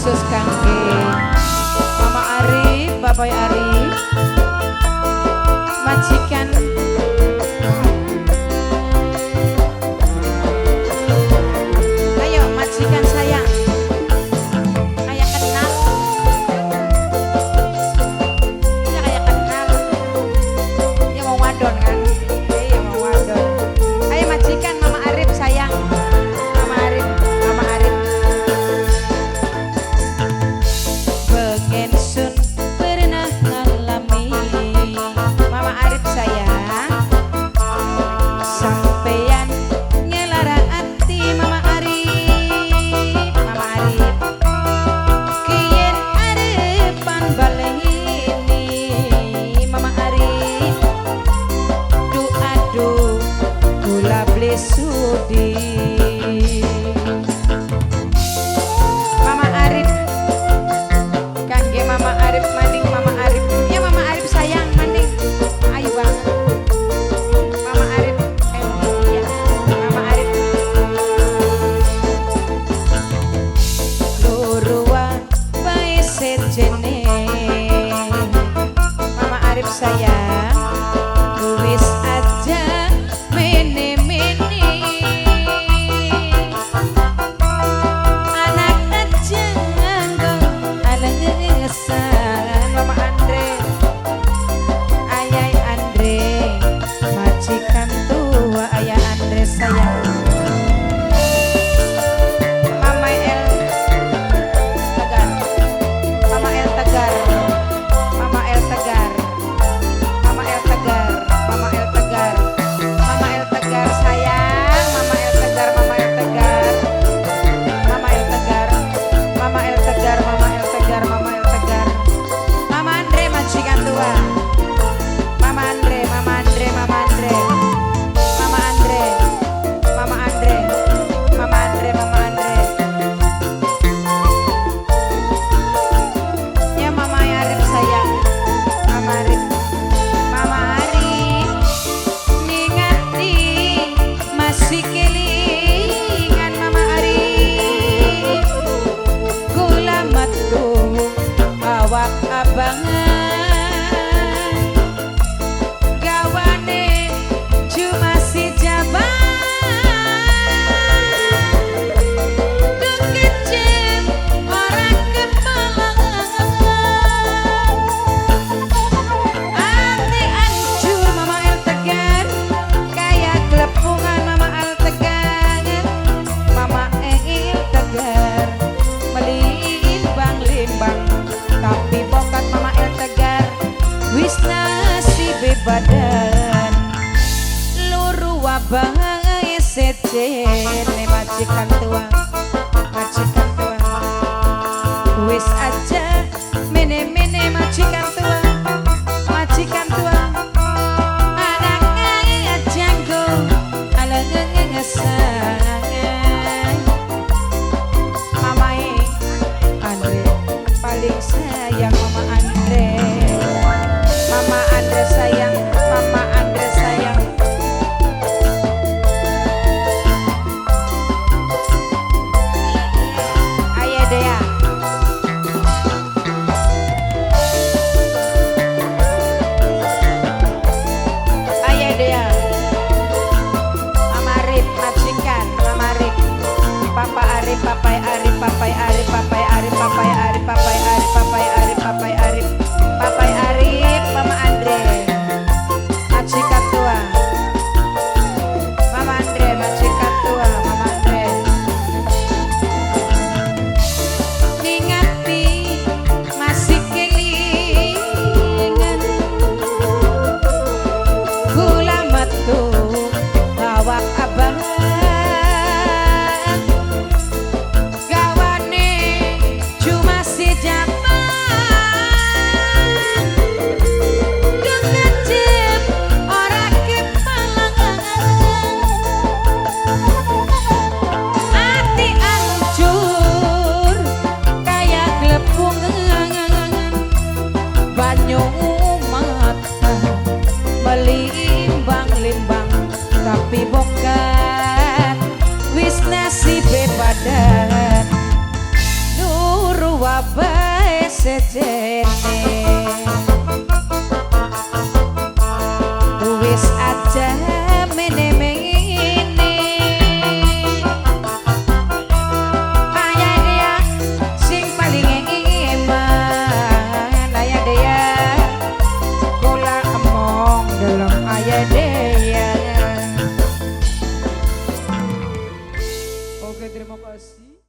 khusus kangge Mama Arif, Bapak Arif, majikan ayo majikan sayang kayak kenal ya kayak kenal ya mau wadon kan iya mau wadon ayo majikan Mama Arif sayang Mama Arif pengen sun pernah ngalami Mama Arif sayang sampeyan ngelara hati Mama Arif kien arepan baleni Mama Arif aduh gula beli sudi Mama Arif kangge Mama Arif maning Mama Arif ya Mama Arif sayang maning ayu banget Mama Arif ya Mama Arif lurua bae sejene Mama Arif sayang wis aja mene-mene anak aja anak ngesan Mama Andre Ayah Andre majikan tua Ayah Andre sayang Mama El Tegar Mama El Tegar Mama El Tegar Mama El Tegar Mama El Tegar Mama El Tegar sayang Mama El Tegar Mama El Tegar Mama El Tegar Mama El Tegar Mama El Tegar Mama El Tegar Mama Andre majikan tua Mama Andre Mama Andre Mama Andre Mama Andre Mama Andre Mama Andre Mama Andre ya Mama Arif sayang Mama Arif Mama Arif ningati masih kelingan Mama Arif gula metu awak abangan gawane cuma si jaban dukejem orang kepalangan hati hancur Mama El Tegar kayak gelepungan Mama El Tegar Mama El Tegar melimbang-limbang tapi bokat Mama El Tegar wis nasibe badan luru wabahe secene majikan tua wis aja mene-mene majikan tua anaknya janggo ala ngesangan Mama Andre paling sayang Mama Andre Mama Andre sayang Mama Andre sayang Ayah Dea Ayah Dea Mama Arif majikan Mama Arif Papa Arif Papai Arif Papai Arif Papai Arif Papai Arif Papai Arif Papai Arif Papai Arif Papai Arif Mama Andre majikan tua Mama Andre majikan tua Mama Andre ningati masih kelingan gula metu awak abangan gawane cuma si jaman dukejem orang kepalangan hati hancur kayak gelepungan banyu mata melimbang-limbang tapi bokat wis nasibe badan nuru sejene wis